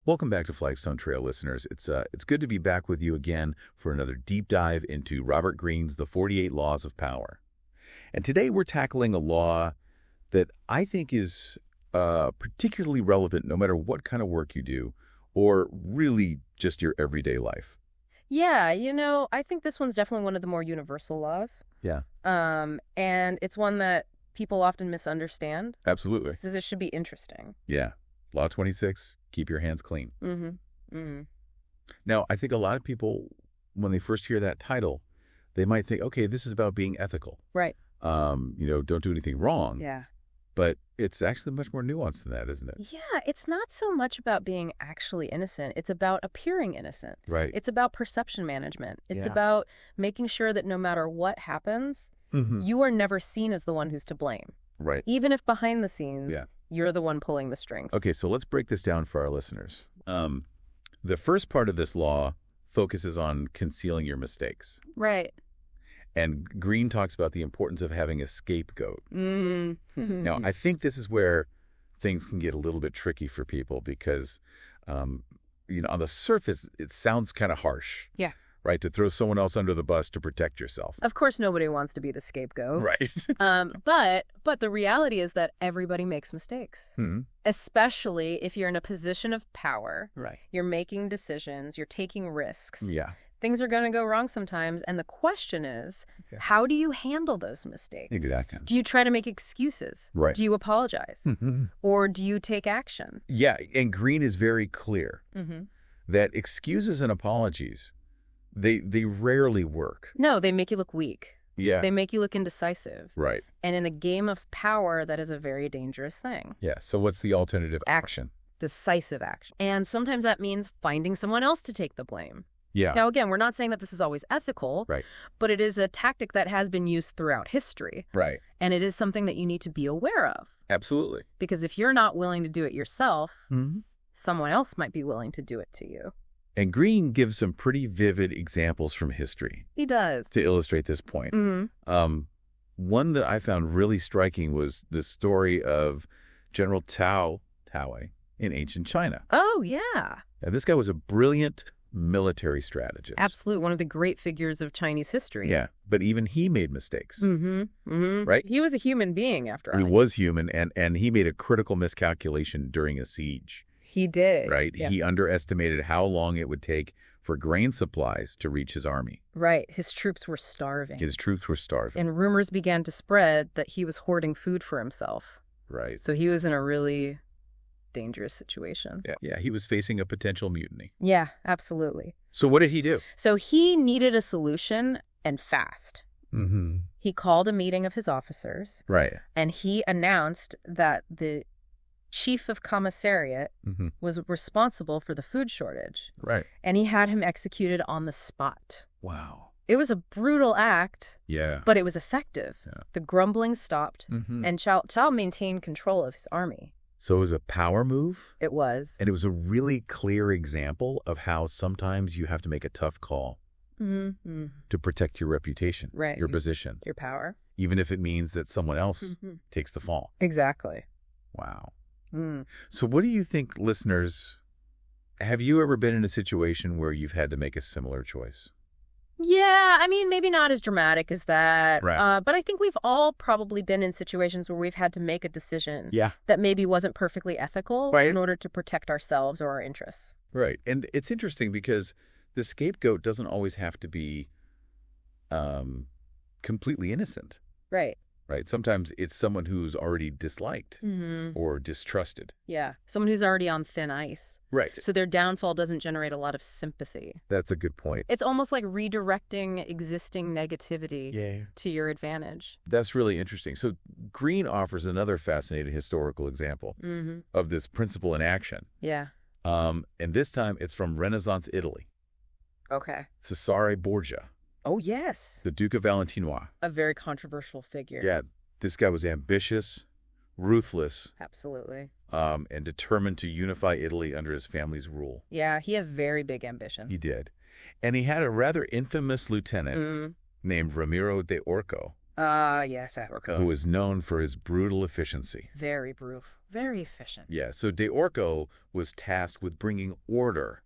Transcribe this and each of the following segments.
Welcome back to Flagstone Trail, listeners. It's good to be back with you again for another deep dive into Robert Greene's The 48 Laws of Power. And today we're tackling a law that I think is particularly relevant no matter what kind of work you do or really just your everyday life. Yeah, I think this one's definitely one of the more universal laws. Yeah. And it's one that people often misunderstand. Absolutely. Because it should be interesting. Yeah. Law 26, keep your hands clean. Mm-hmm. Mm-hmm. Now, I think a lot of people, when they first hear that title, they might think, okay, this is about being ethical. Right. Don't do anything wrong. Yeah. But it's actually much more nuanced than that, isn't it? Yeah, it's not so much about being actually innocent. It's about appearing innocent. Right. It's about perception management. It's Yeah. about making sure that no matter what happens, Mm-hmm. you are never seen as the one who's to blame. Right. Even if behind the scenes, Yeah. you're the one pulling the strings. Okay, so let's break this down for our listeners. The first part of this law focuses on concealing your mistakes. Right. And Greene talks about the importance of having a scapegoat. Mm-hmm. Now, I think this is where things can get a little bit tricky for people because, on the surface, it sounds kind of harsh. Yeah. Right, to throw someone else under the bus to protect yourself. Of course, nobody wants to be the scapegoat. Right. But the reality is that everybody makes mistakes, especially if you're in a position of power. Right. You're making decisions. You're taking risks. Yeah. Things are going to go wrong sometimes. And the question is, how do you handle those mistakes? Exactly. Do you try to make excuses? Right. Do you apologize? Mm-hmm. Or do you take action? Yeah, and Greene is very clear Mm-hmm. that excuses and apologies, they rarely work. No, they make you look weak. Yeah. They make you look indecisive. Right. And in the game of power, that is a very dangerous thing. Yeah. So what's the alternative action? Decisive action. And sometimes that means finding someone else to take the blame. Yeah. Now, again, we're not saying that this is always ethical, Right. but it is a tactic that has been used throughout history. Right. And it is something that you need to be aware of. Absolutely. Because if you're not willing to do it yourself, Mm-hmm. someone else might be willing to do it to you. And Greene gives some pretty vivid examples from history He does. to illustrate this point. Mm-hmm. One that I found really striking was the story of General Ts'ao Ts'ao in ancient China. Oh, yeah. Now, this guy was a brilliant military strategist. Absolutely. One of the great figures of Chinese history. Yeah, but even he made mistakes. Mm-hmm. Mm-hmm. Right? He was a human being, after all. He was human, and he made a critical miscalculation during a siege. He did. Right? Yeah. He underestimated how long it would take for grain supplies to reach his army. Right. His troops were starving. His troops were starving. And rumors began to spread that he was hoarding food for himself. Right. So he was in a really dangerous situation. Yeah, he was facing a potential mutiny. Yeah, absolutely. So what did he do? So he needed a solution, and fast. Mm-hmm. He called a meeting of his officers, Right. and he announced that the chief of commissariat Mm-hmm. was responsible for the food shortage, Right. and he had him executed on the spot. Wow. It was a brutal act, Yeah. but it was effective. Yeah. The grumbling stopped, Mm-hmm. and Ts'ao maintained control of his army. So it was a power move, It was. and it was a really clear example of how sometimes you have to make a tough call Mm-hmm. to protect your reputation, Right. your position, Your power. even if it means that someone else Mm-hmm. takes the fall. Exactly. Wow. Mm. So what do you think, listeners, have you ever been in a situation where you've had to make a similar choice? Yeah, I mean, maybe not as dramatic as that. Right. But I think we've all probably been in situations where we've had to make a decision Yeah. that maybe wasn't perfectly ethical Right. in order to protect ourselves or our interests. Right. And it's interesting because the scapegoat doesn't always have to be completely innocent, Right. right? Sometimes it's someone who's already disliked Mm-hmm. or distrusted. Yeah. Someone who's already on thin ice. Right. So their downfall doesn't generate a lot of sympathy. That's a good point. It's almost like redirecting existing negativity Yeah. to your advantage. That's really interesting. So Greene offers another fascinating historical example Mm-hmm. of this principle in action. Yeah. And this time it's from Renaissance Italy. Okay. Cesare Borgia, Oh, yes. the Duke of Valentinois. A very controversial figure. Yeah, this guy was ambitious, ruthless, Absolutely. and determined to unify Italy under his family's rule. Yeah, he had very big ambition. He did. And he had a rather infamous lieutenant Mm. named Remirro de Orco. Ah, yes, Orco. who was known for his brutal efficiency. Very brutal. Very efficient. Yeah, so De Orco was tasked with bringing order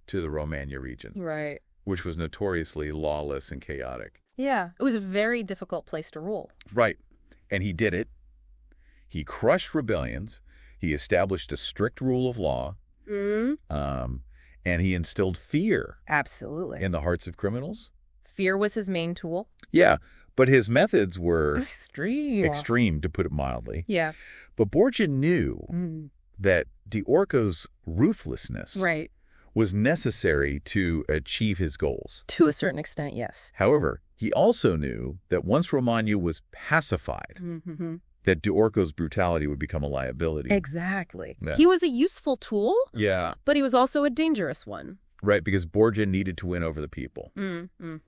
to the Romagna region, Right. which was notoriously lawless and chaotic. Yeah. It was a very difficult place to rule. Right. And he did it. He crushed rebellions. He established a strict rule of law. And he instilled fear. Absolutely. In the hearts of criminals. Fear was his main tool. Yeah, but his methods were extreme, to put it mildly. Yeah. But Borgia knew that De Orco's ruthlessness was necessary to achieve his goals. To a certain extent, yes. However, he also knew that once Romagna was pacified, that De Orco's brutality would become a liability. Exactly. Yeah. He was a useful tool, but he was also a dangerous one. Right, because Borgia needed to win over the people,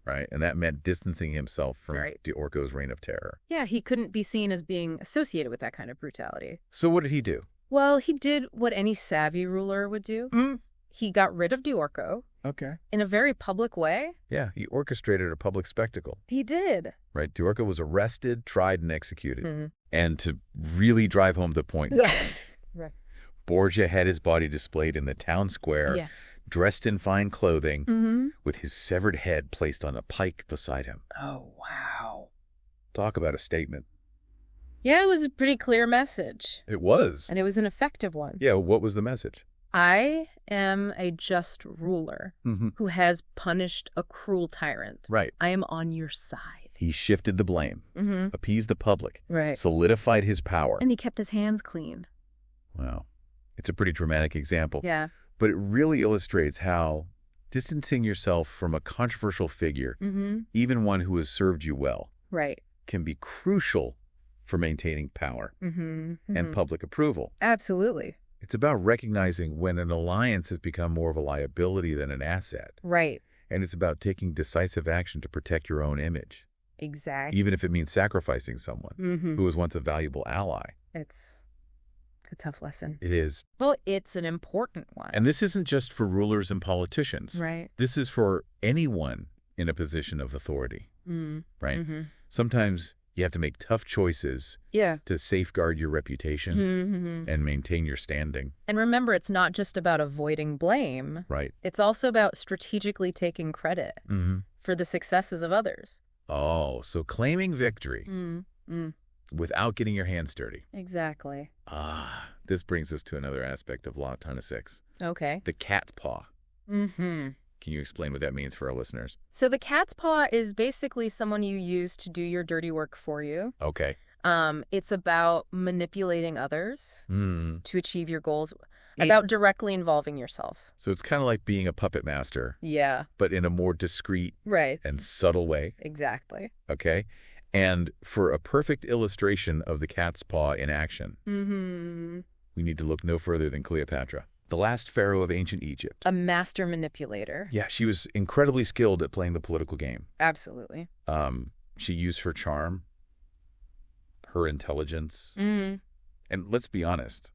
right? And that meant distancing himself from De Orco's reign of terror. Yeah, he couldn't be seen as being associated with that kind of brutality. So what did he do? Well, he did what any savvy ruler would do. He got rid of De Orco. Okay. In a very public way. Yeah, he orchestrated a public spectacle. He did. Right, De Orco was arrested, tried, and executed. And to really drive home the point, Right. Borgia had his body displayed in the town square, dressed in fine clothing, with his severed head placed on a pike beside him. Oh, wow. Talk about a statement. Yeah, it was a pretty clear message. It was. And it was an effective one. Yeah, what was the message? I am a just ruler who has punished a cruel tyrant. Right. I am on your side. He shifted the blame, appeased the public, Right. solidified his power. And he kept his hands clean. Wow. It's a pretty dramatic example. Yeah. But it really illustrates how distancing yourself from a controversial figure, even one who has served you well, can be crucial for maintaining power and public approval. Absolutely. It's about recognizing when an alliance has become more of a liability than an asset. Right. And it's about taking decisive action to protect your own image. Exactly. Even if it means sacrificing someone who was once a valuable ally. It's a tough lesson. It is. Well, it's an important one. And this isn't just for rulers and politicians. Right. This is for anyone in a position of authority. Right? Sometimes you have to make tough choices to safeguard your reputation and maintain your standing. And remember, it's not just about avoiding blame. Right. It's also about strategically taking credit for the successes of others. Oh, so claiming victory without getting your hands dirty. Exactly. This brings us to another aspect of Law 10-6. Okay. The cat's paw. Can you explain what that means for our listeners? So the cat's paw is basically someone you use to do your dirty work for you. Okay. It's about manipulating others to achieve your goals, about directly involving yourself. So it's kind of like being a puppet master. Yeah. But in a more discreet and subtle way. Exactly. Okay. And for a perfect illustration of the cat's paw in action, we need to look no further than Cleopatra, the last pharaoh of ancient Egypt. A master manipulator. Yeah, she was incredibly skilled at playing the political game. Absolutely. She used her charm, her intelligence, and let's be honest,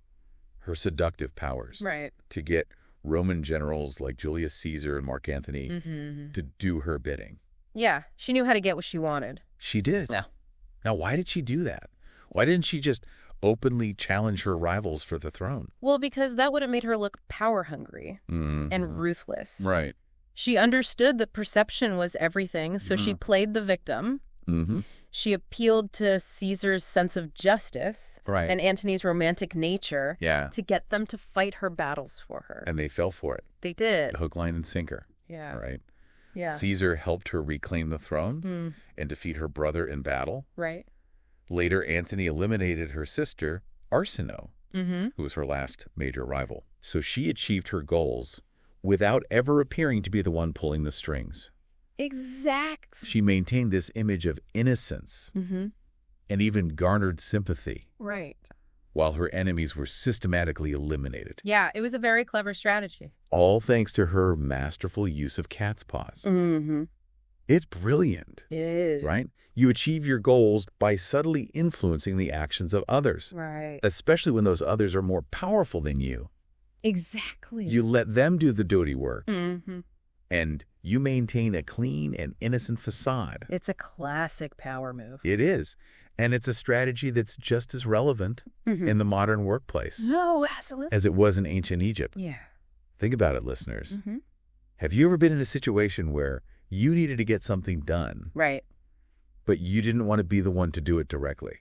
her seductive powers to get Roman generals like Julius Caesar and Marc Antony to do her bidding. Yeah, she knew how to get what she wanted. She did. Yeah. Now, why did she do that? Why didn't she just openly challenge her rivals for the throne? Well, because that would have made her look power-hungry and ruthless. Right. She understood that perception was everything, so she played the victim. She appealed to Caesar's sense of justice and Antony's romantic nature to get them to fight her battles for her. And they fell for it. They did. Hook, line, and sinker. Yeah. Right? Yeah. Caesar helped her reclaim the throne and defeat her brother in battle. Right. Later, Antony eliminated her sister, Arsinoe, who was her last major rival. So she achieved her goals without ever appearing to be the one pulling the strings. Exact. She maintained this image of innocence and even garnered sympathy. Right. While her enemies were systematically eliminated. Yeah, it was a very clever strategy. All thanks to her masterful use of cat's paws. It's brilliant. It is. Right? You achieve your goals by subtly influencing the actions of others. Right. Especially when those others are more powerful than you. Exactly. You let them do the dirty work. And You maintain a clean and innocent facade. It's a classic power move. It is. And it's a strategy that's just as relevant in the modern workplace. No, absolutely. As it was in ancient Egypt. Yeah. Think about it, listeners. Have you ever been in a situation where you needed to get something done, right, but you didn't want to be the one to do it directly?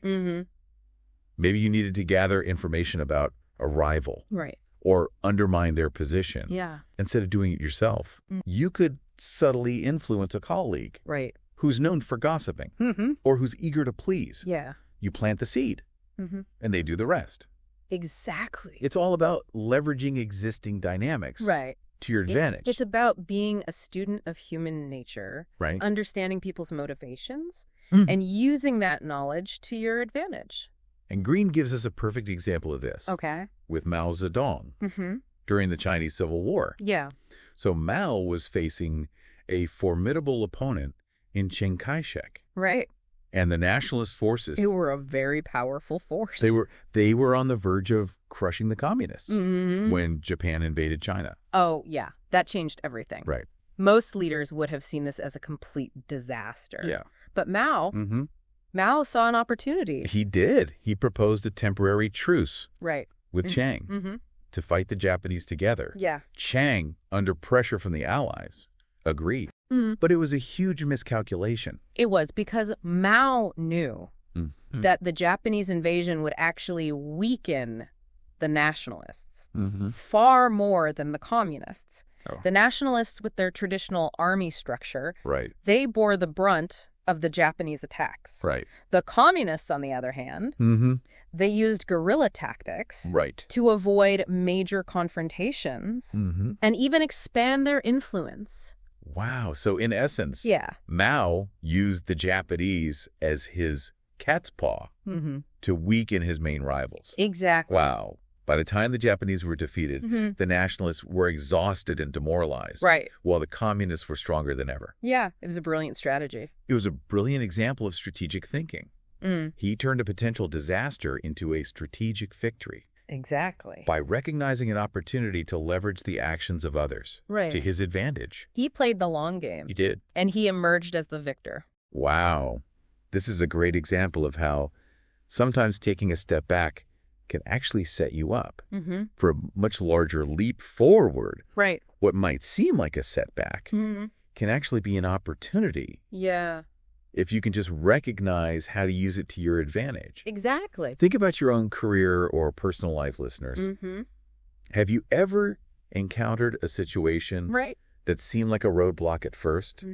Maybe you needed to gather information about a rival. Right. Or undermine their position. Yeah. Instead of doing it yourself. You could subtly influence a colleague. Right. Who's known for gossiping. Or who's eager to please. Yeah. You plant the seed. And they do the rest. Exactly. It's all about leveraging existing dynamics. Right. To your advantage. It's about being a student of human nature. Right. Understanding people's motivations. And using that knowledge to your advantage. And Greene gives us a perfect example of this. Okay. With Mao Zedong. During the Chinese Civil War. Yeah. So Mao was facing a formidable opponent in Chiang Kai-shek. Right. And the nationalist forces. They were a very powerful force. They were on the verge of crushing the communists when Japan invaded China. Oh, yeah. That changed everything. Right. Most leaders would have seen this as a complete disaster. Yeah. But Mao saw an opportunity. He did. He proposed a temporary truce. Right. With Chiang to fight the Japanese together. Yeah. Chiang, under pressure from the Allies, agreed. But it was a huge miscalculation. It was because Mao knew that the Japanese invasion would actually weaken the nationalists far more than the communists. The nationalists, with their traditional army structure, they bore the brunt of the Japanese attacks. Right. The communists, on the other hand, they used guerrilla tactics to avoid major confrontations and even expand their influence. Wow. So in essence, yeah, Mao used the Japanese as his cat's paw to weaken his main rivals. Exactly. Wow. By the time the Japanese were defeated, the nationalists were exhausted and demoralized. Right. While the communists were stronger than ever. Yeah, it was a brilliant strategy. It was a brilliant example of strategic thinking. He turned a potential disaster into a strategic victory. Exactly. By recognizing an opportunity to leverage the actions of others to his advantage. He played the long game. He did. And he emerged as the victor. Wow. This is a great example of how sometimes taking a step back can actually set you up for a much larger leap forward. Right. What might seem like a setback can actually be an opportunity. Yeah. If you can just recognize how to use it to your advantage. Exactly. Think about your own career or personal life, listeners. Have you ever encountered a situation that seemed like a roadblock at first,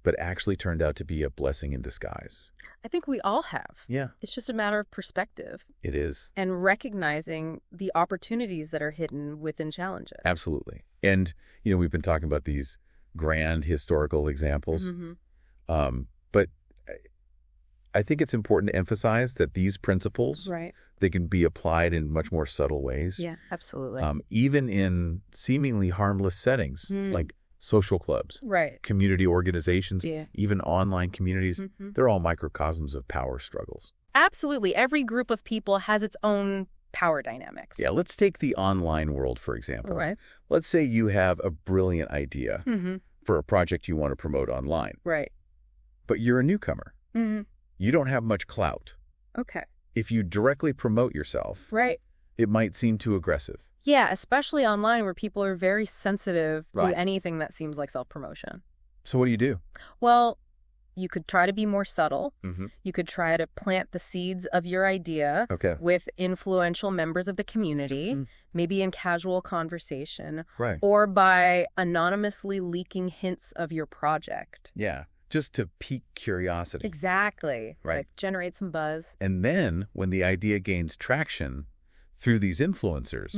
but actually turned out to be a blessing in disguise? I think we all have. Yeah. It's just a matter of perspective. It is. And recognizing the opportunities that are hidden within challenges. Absolutely. And, you know, we've been talking about these grand historical examples. But I think it's important to emphasize that these principles, they can be applied in much more subtle ways. Yeah, absolutely. Even in seemingly harmless settings, like social clubs, community organizations, even online communities. They're all microcosms of power struggles. Absolutely. Every group of people has its own power dynamics. Yeah, let's take the online world, for example. Right. Let's say you have a brilliant idea for a project you want to promote online. Right. But you're a newcomer. You don't have much clout. Okay. If you directly promote yourself, it might seem too aggressive. Yeah, especially online where people are very sensitive to anything that seems like self-promotion. So what do you do? Well, you could try to be more subtle. You could try to plant the seeds of your idea with influential members of the community, maybe in casual conversation, or by anonymously leaking hints of your project. Yeah. Just to pique curiosity. Exactly. Like generate some buzz. And then when the idea gains traction through these influencers,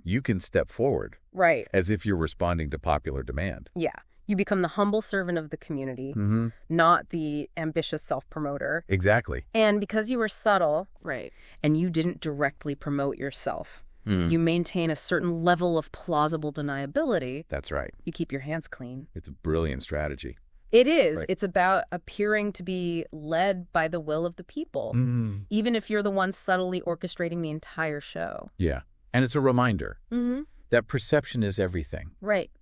you can step forward. Right. As if you're responding to popular demand. Yeah. You become the humble servant of the community, not the ambitious self-promoter. Exactly. And because you were subtle, and you didn't directly promote yourself, you maintain a certain level of plausible deniability. That's right. You keep your hands clean. It's a brilliant strategy. It is. It's about appearing to be led by the will of the people, even if you're the one subtly orchestrating the entire show. Yeah. And it's a reminder that perception is everything. Right.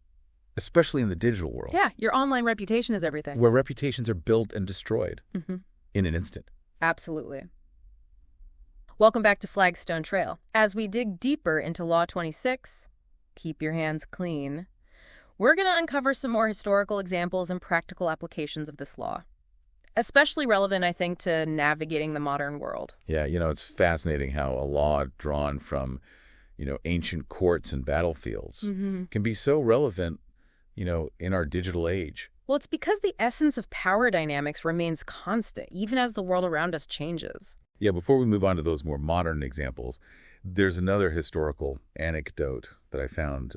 especially in the digital world. Yeah, your online reputation is everything. Where reputations are built and destroyed in an instant. Absolutely. Welcome back to Flagstone Trail. As we dig deeper into Law 26, keep your hands clean, we're going to uncover some more historical examples and practical applications of this law. Especially relevant, I think, to navigating the modern world. Yeah, it's fascinating how a law drawn from, ancient courts and battlefields can be so relevant, in our digital age. Well, it's because the essence of power dynamics remains constant, even as the world around us changes. Yeah, before we move on to those more modern examples, there's another historical anecdote that I found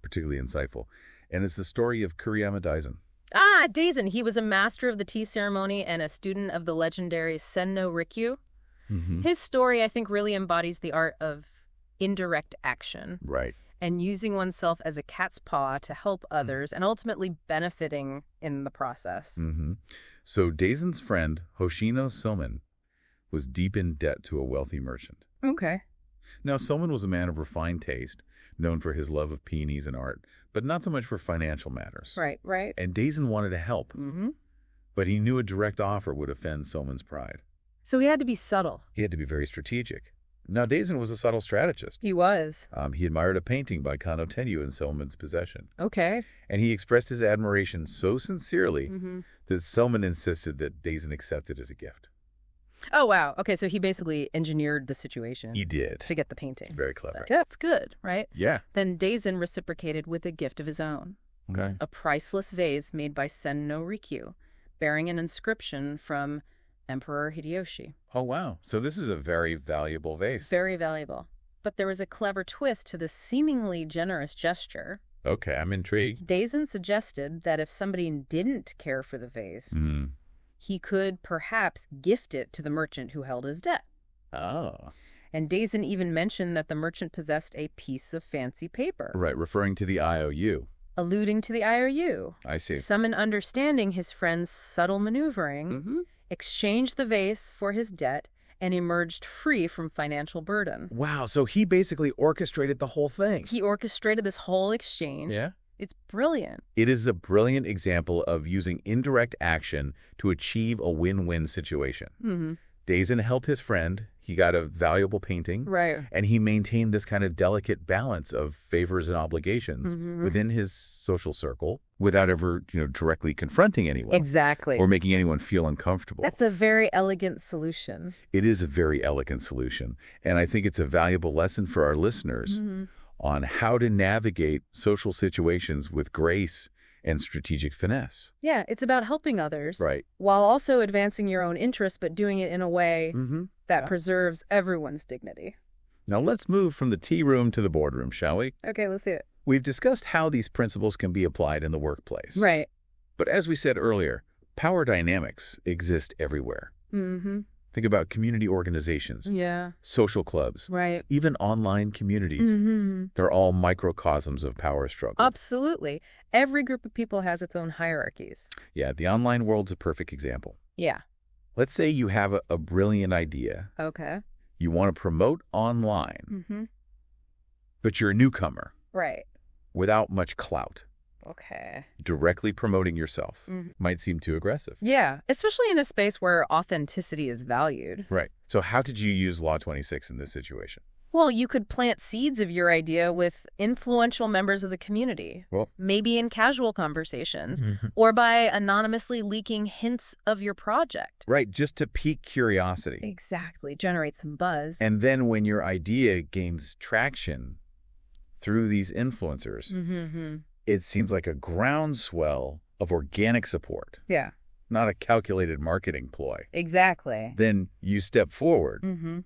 particularly insightful, and it's the story of Kuriyama Daisen. Ah, Daisen. He was a master of the tea ceremony and a student of the legendary Sen-no Rikyu. His story, I think, really embodies the art of indirect action. Right. And using oneself as a cat's paw to help others and ultimately benefiting in the process. So Daisen's friend, Hoshino Somen, was deep in debt to a wealthy merchant. Okay. Now, Somen was a man of refined taste, known for his love of peonies and art, but not so much for financial matters. Right. And Daisen wanted to help, but he knew a direct offer would offend Somen's pride. So he had to be subtle. He had to be very strategic. Now, Daisen was a subtle strategist. He was. He admired a painting by Kano Tenyu in Somen's possession. Okay. And he expressed his admiration so sincerely that Somen insisted that Daisen accept it as a gift. Oh, wow. Okay, so he basically engineered the situation. He did. To get the painting. Very clever. That's good, right? Yeah. Then Daisen reciprocated with a gift of his own. Okay. A priceless vase made by Sen-no Rikyu, bearing an inscription from Emperor Hideyoshi. Oh, wow. So this is a very valuable vase. Very valuable. But there was a clever twist to this seemingly generous gesture. Okay, I'm intrigued. Daisen suggested that if somebody didn't care for the vase, he could perhaps gift it to the merchant who held his debt. Oh. And Daisen even mentioned that the merchant possessed a piece of fancy paper. Right, referring to the IOU. Alluding to the IOU. I see. Someone understanding his friend's subtle maneuvering, exchanged the vase for his debt and emerged free from financial burden. Wow, so he basically orchestrated the whole thing. He orchestrated this whole exchange. Yeah. It's brilliant. It is a brilliant example of using indirect action to achieve a win-win situation. Daisen helped his friend. He got a valuable painting. Right. And he maintained this kind of delicate balance of favors and obligations within his social circle without ever, directly confronting anyone. Exactly. Or making anyone feel uncomfortable. That's a very elegant solution. It is a very elegant solution. And I think it's a valuable lesson for our listeners on how to navigate social situations with grace and strategic finesse. Yeah, it's about helping others. Right. While also advancing your own interests, but doing it in a way that preserves everyone's dignity. Now let's move from the tea room to the boardroom, shall we? Okay, let's do it. We've discussed how these principles can be applied in the workplace. Right. But as we said earlier, power dynamics exist everywhere. Think about community organizations, social clubs, even online communities. They're all microcosms of power struggle. Absolutely. Every group of people has its own hierarchies. Yeah, the online world's a perfect example. Yeah. Let's say you have a brilliant idea. Okay. You want to promote online, but you're a newcomer. Right. Without much clout. Okay. Directly promoting yourself might seem too aggressive. Yeah, especially in a space where authenticity is valued. Right. So how did you use Law 26 in this situation? Well, you could plant seeds of your idea with influential members of the community, maybe in casual conversations, or by anonymously leaking hints of your project. Right, just to pique curiosity. Exactly, generate some buzz. And then when your idea gains traction through these influencers, it seems like a groundswell of organic support. Yeah. Not a calculated marketing ploy. Exactly. Then you step forward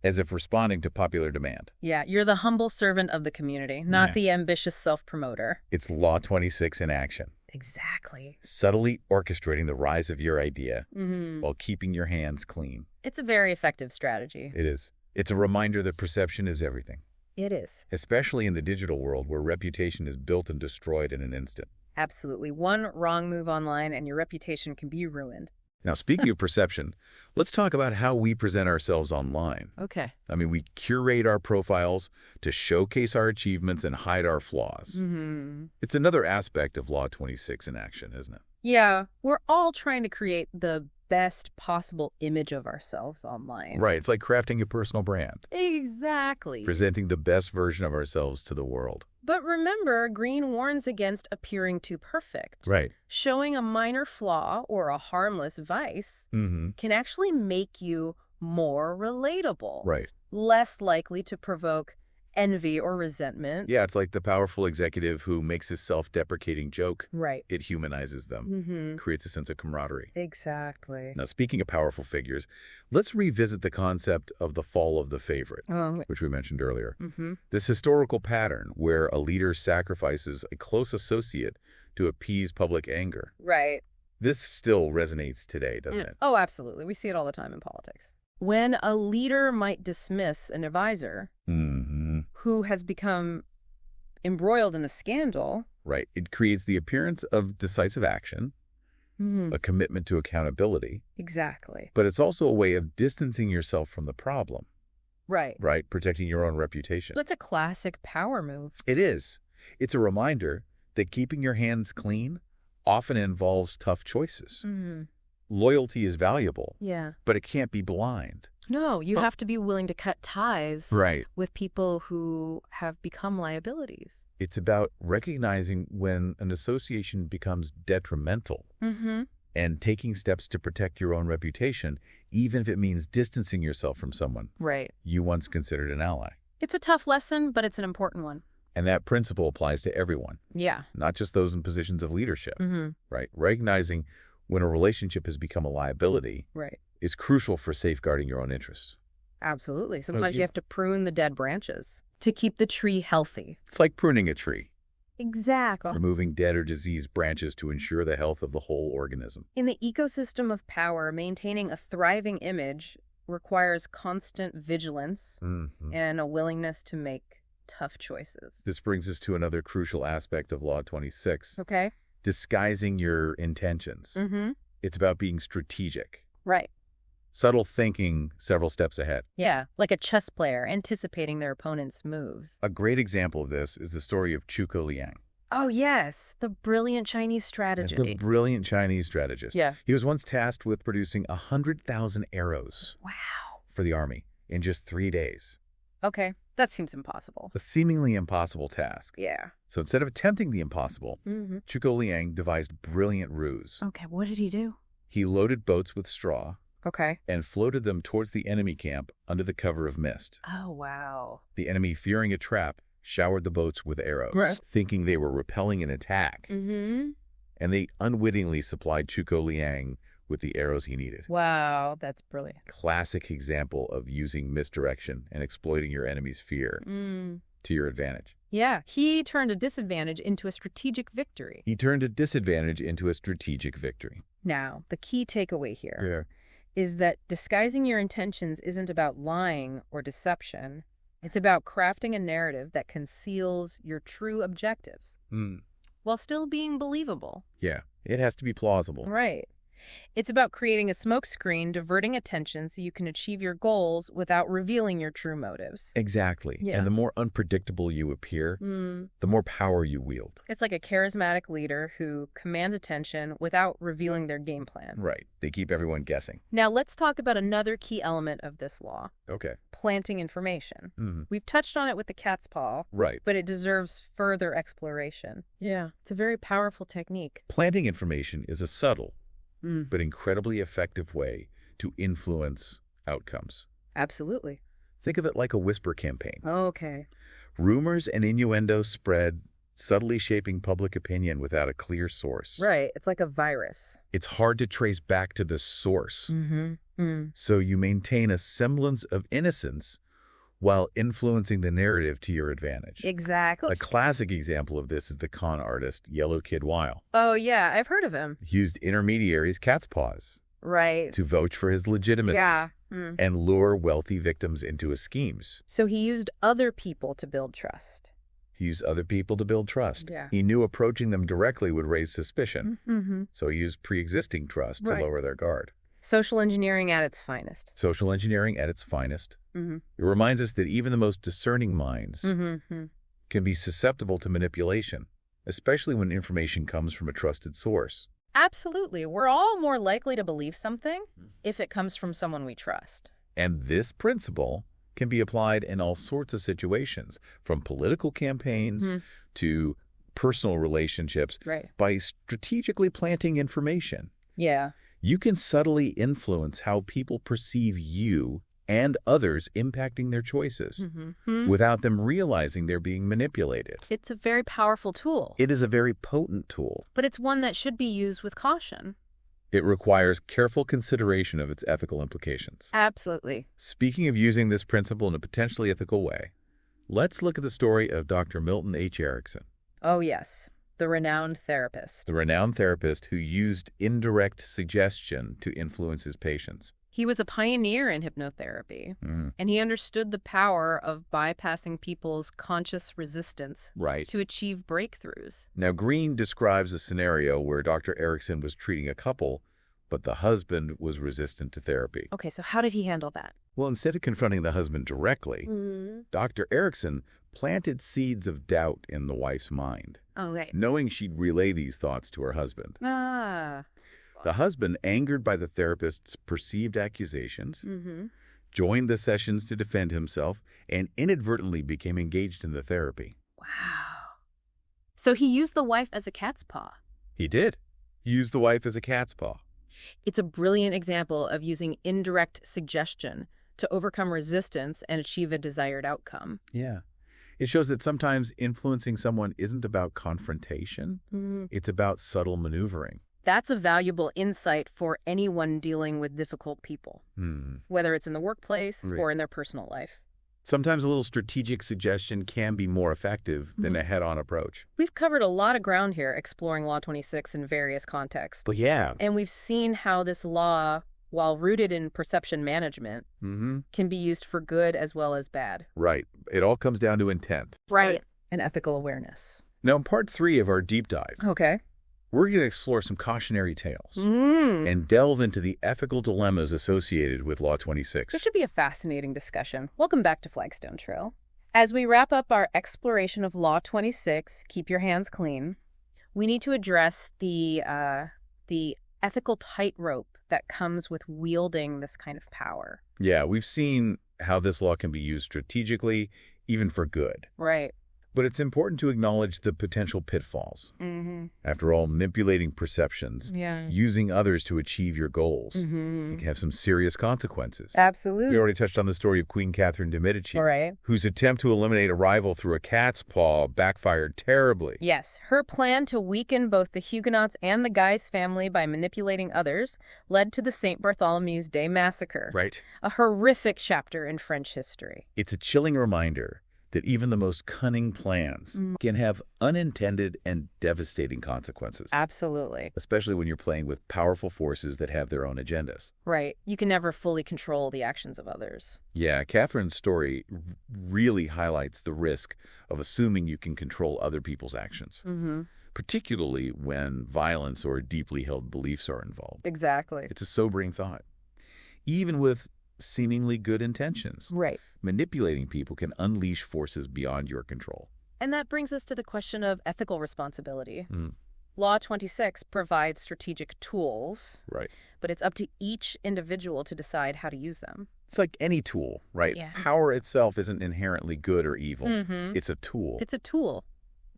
as if responding to popular demand. Yeah, you're the humble servant of the community, not the ambitious self-promoter. It's Law 26 in action. Exactly. Subtly orchestrating the rise of your idea while keeping your hands clean. It's a very effective strategy. It is. It's a reminder that perception is everything. It is. Especially in the digital world where reputation is built and destroyed in an instant. Absolutely. One wrong move online and your reputation can be ruined. Now, speaking of perception, let's talk about how we present ourselves online. Okay. I mean, we curate our profiles to showcase our achievements and hide our flaws. It's another aspect of Law 26 in action, isn't it? Yeah, we're all trying to create the best possible image of ourselves online. Right. It's like crafting a personal brand. Exactly. Presenting the best version of ourselves to the world. But remember, Greene warns against appearing too perfect. Right. Showing a minor flaw or a harmless vice can actually make you more relatable. Right. Less likely to provoke envy or resentment. Yeah, it's like the powerful executive who makes his self-deprecating joke. Right. It humanizes them, creates a sense of camaraderie. Exactly. Now, speaking of powerful figures, let's revisit the concept of the fall of the favorite, which we mentioned earlier. This historical pattern where a leader sacrifices a close associate to appease public anger. Right. This still resonates today, doesn't it? Oh, absolutely. We see it all the time in politics. When a leader might dismiss an advisor who has become embroiled in a scandal. Right. It creates the appearance of decisive action, a commitment to accountability. Exactly. But it's also a way of distancing yourself from the problem. Right. Right. Protecting your own reputation. That's a classic power move. It is. It's a reminder that keeping your hands clean often involves tough choices. Loyalty is valuable, but it can't be blind. No, you have to be willing to cut ties with people who have become liabilities. It's about recognizing when an association becomes detrimental and taking steps to protect your own reputation, even if it means distancing yourself from someone you once considered an ally. It's a tough lesson, but it's an important one. And that principle applies to everyone. Yeah. Not just those in positions of leadership. Right. Recognizing when a relationship has become a liability is crucial for safeguarding your own interests. Absolutely. Sometimes you have to prune the dead branches to keep the tree healthy. It's like pruning a tree. Exactly. Removing dead or diseased branches to ensure the health of the whole organism. In the ecosystem of power, maintaining a thriving image requires constant vigilance and a willingness to make tough choices. This brings us to another crucial aspect of Law 26. Okay. Disguising your intentions. It's about being strategic. Right. Subtle thinking several steps ahead. Yeah, like a chess player anticipating their opponent's moves. A great example of this is the story of Zhuge Liang. Oh, yes, the brilliant Chinese strategist. The brilliant Chinese strategist. Yeah. He was once tasked with producing 100,000 arrows for the army in just 3 days. Okay, that seems impossible. A seemingly impossible task. Yeah. So instead of attempting the impossible, Zhuge Liang devised brilliant ruse. Okay, what did he do? He loaded boats with straw. Okay. And floated them towards the enemy camp under the cover of mist. Oh, wow. The enemy, fearing a trap, showered the boats with arrows, thinking they were repelling an attack. And they unwittingly supplied Zhuge Liang with the arrows he needed. Wow, that's brilliant. Classic example of using misdirection and exploiting your enemy's fear to your advantage. Yeah, he turned a disadvantage into a strategic victory. He turned a disadvantage into a strategic victory. Now, the key takeaway here is that disguising your intentions isn't about lying or deception. It's about crafting a narrative that conceals your true objectives while still being believable. Yeah, it has to be plausible. Right. It's about creating a smokescreen, diverting attention so you can achieve your goals without revealing your true motives. Exactly. Yeah. And the more unpredictable you appear, the more power you wield. It's like a charismatic leader who commands attention without revealing their game plan. Right. They keep everyone guessing. Now let's talk about another key element of this law. Okay. Planting information. We've touched on it with the cat's paw. Right. But it deserves further exploration. Yeah. It's a very powerful technique. Planting information is a subtle but incredibly effective way to influence outcomes. Absolutely. Think of it like a whisper campaign. Okay. Rumors and innuendos spread, subtly shaping public opinion without a clear source. Right. It's like a virus. It's hard to trace back to the source. So you maintain a semblance of innocence while influencing the narrative to your advantage. Exactly. A classic example of this is the con artist Yellow Kid Weil. Oh, yeah. I've heard of him. He used intermediaries' cat's paws to vouch for his legitimacy and lure wealthy victims into his schemes. So he used other people to build trust. He used other people to build trust. Yeah. He knew approaching them directly would raise suspicion. Mm-hmm. So he used pre-existing trust to lower their guard. Social engineering at its finest. Social engineering at its finest. Mm-hmm. It reminds us that even the most discerning minds can be susceptible to manipulation, especially when information comes from a trusted source. Absolutely. We're all more likely to believe something if it comes from someone we trust. And this principle can be applied in all sorts of situations, from political campaigns to personal relationships, by strategically planting information. Yeah. You can subtly influence how people perceive you and others, impacting their choices without them realizing they're being manipulated. It's a very powerful tool. It is a very potent tool. But it's one that should be used with caution. It requires careful consideration of its ethical implications. Absolutely. Speaking of using this principle in a potentially ethical way, let's look at the story of Dr. Milton H. Erickson. Oh, yes. The renowned therapist. The renowned therapist who used indirect suggestion to influence his patients. He was a pioneer in hypnotherapy, and he understood the power of bypassing people's conscious resistance to achieve breakthroughs. Now, Greene describes a scenario where Dr. Erickson was treating a couple, but the husband was resistant to therapy. Okay, so how did he handle that? Well, instead of confronting the husband directly, Dr. Erickson planted seeds of doubt in the wife's mind, knowing she'd relay these thoughts to her husband. The husband, angered by the therapist's perceived accusations, joined the sessions to defend himself and inadvertently became engaged in the therapy. Wow. So he used the wife as a cat's paw. He did. He used the wife as a cat's paw. It's a brilliant example of using indirect suggestion to overcome resistance and achieve a desired outcome. Yeah. It shows that sometimes influencing someone isn't about confrontation. It's about subtle maneuvering. That's a valuable insight for anyone dealing with difficult people, whether it's in the workplace or in their personal life. Sometimes a little strategic suggestion can be more effective than a head-on approach. We've covered a lot of ground here exploring Law 26 in various contexts. But yeah. And we've seen how this law, while rooted in perception management, can be used for good as well as bad. Right. It all comes down to intent. Right. And ethical awareness. Now, in part 3 of our deep dive, we're going to explore some cautionary tales and delve into the ethical dilemmas associated with Law 26. This should be a fascinating discussion. Welcome back to Flagstone Trail. As we wrap up our exploration of Law 26, keep your hands clean, we need to address the ethical tightrope that comes with wielding this kind of power. Yeah, we've seen how this law can be used strategically, even for good. Right. But it's important to acknowledge the potential pitfalls. After all, manipulating perceptions, using others to achieve your goals, it can have some serious consequences. Absolutely. We already touched on the story of Queen Catherine de' Medici, right, whose attempt to eliminate a rival through a cat's paw backfired terribly. Yes, her plan to weaken both the Huguenots and the Guise family by manipulating others led to the St. Bartholomew's Day massacre. Right. A horrific chapter in French history. It's a chilling reminder that even the most cunning plans can have unintended and devastating consequences. Absolutely. Especially when you're playing with powerful forces that have their own agendas. Right. You can never fully control the actions of others. Yeah, Catherine's story really highlights the risk of assuming you can control other people's actions, particularly when violence or deeply held beliefs are involved. Exactly. It's a sobering thought. Even with seemingly good intentions. Right. Manipulating people can unleash forces beyond your control. And that brings us to the question of ethical responsibility. Law 26 provides strategic tools, right, but it's up to each individual to decide how to use them. It's like any tool, right? Yeah. Power itself isn't inherently good or evil. It's a tool. It's a tool.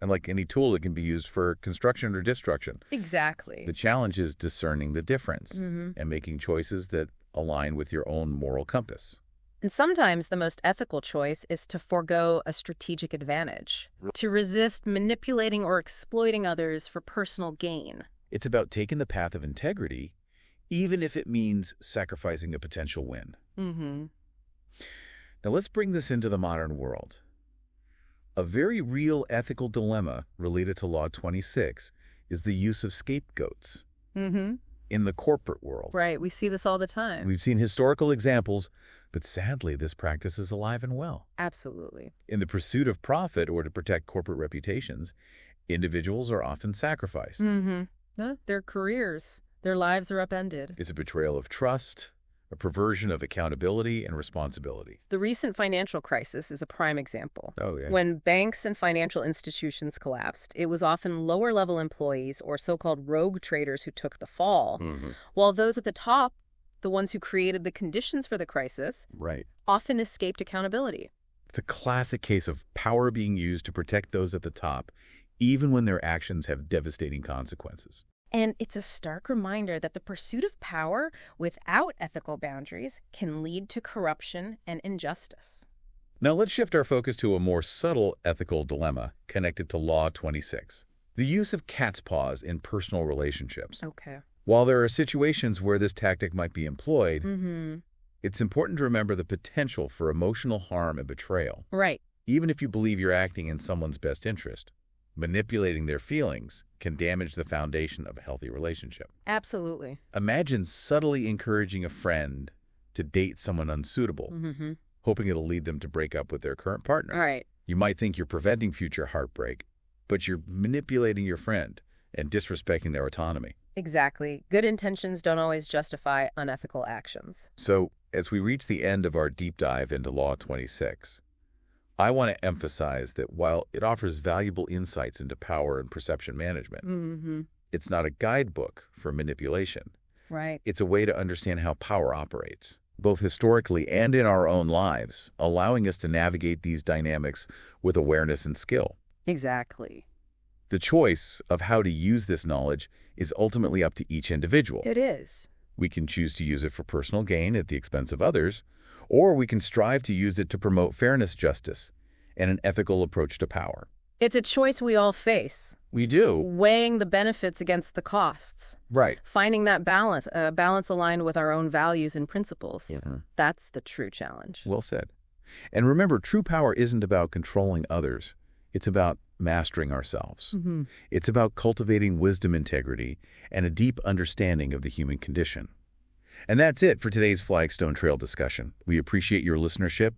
And like any tool, it can be used for construction or destruction. Exactly. The challenge is discerning the difference and making choices that align with your own moral compass. And sometimes the most ethical choice is to forego a strategic advantage, to resist manipulating or exploiting others for personal gain. It's about taking the path of integrity, even if it means sacrificing a potential win. Now let's bring this into the modern world. A very real ethical dilemma related to Law 26 is the use of scapegoats. in the corporate world. Right. We see this all the time. We've seen historical examples, but sadly, this practice is alive and well. Absolutely. In the pursuit of profit or to protect corporate reputations, individuals are often sacrificed. Their careers, their lives are upended. It's a betrayal of trust, a perversion of accountability and responsibility. The recent financial crisis is a prime example. Oh, yeah. When banks and financial institutions collapsed, it was often lower-level employees or so-called rogue traders who took the fall, while those at the top, the ones who created the conditions for the crisis, often escaped accountability. It's a classic case of power being used to protect those at the top, even when their actions have devastating consequences. And it's a stark reminder that the pursuit of power without ethical boundaries can lead to corruption and injustice. Now let's shift our focus to a more subtle ethical dilemma connected to Law 26. The use of cat's paws in personal relationships. Okay. While there are situations where this tactic might be employed, it's important to remember the potential for emotional harm and betrayal. Right. Even if you believe you're acting in someone's best interest, manipulating their feelings can damage the foundation of a healthy relationship. Absolutely. Imagine subtly encouraging a friend to date someone unsuitable, hoping it'll lead them to break up with their current partner. All right. You might think you're preventing future heartbreak, but you're manipulating your friend and disrespecting their autonomy. Exactly. Good intentions don't always justify unethical actions. So, as we reach the end of our deep dive into Law 26, I want to emphasize that while it offers valuable insights into power and perception management, it's not a guidebook for manipulation. Right. It's a way to understand how power operates, both historically and in our own lives, allowing us to navigate these dynamics with awareness and skill. Exactly. The choice of how to use this knowledge is ultimately up to each individual. It is. We can choose to use it for personal gain at the expense of others, or we can strive to use it to promote fairness, justice, and an ethical approach to power. It's a choice we all face. We do. Weighing the benefits against the costs. Right. Finding that balance, a balance aligned with our own values and principles. That's the true challenge. Well said. And remember, true power isn't about controlling others. It's about mastering ourselves. It's about cultivating wisdom, integrity, and a deep understanding of the human condition. And that's it for today's Flagstone Trail discussion. We appreciate your listenership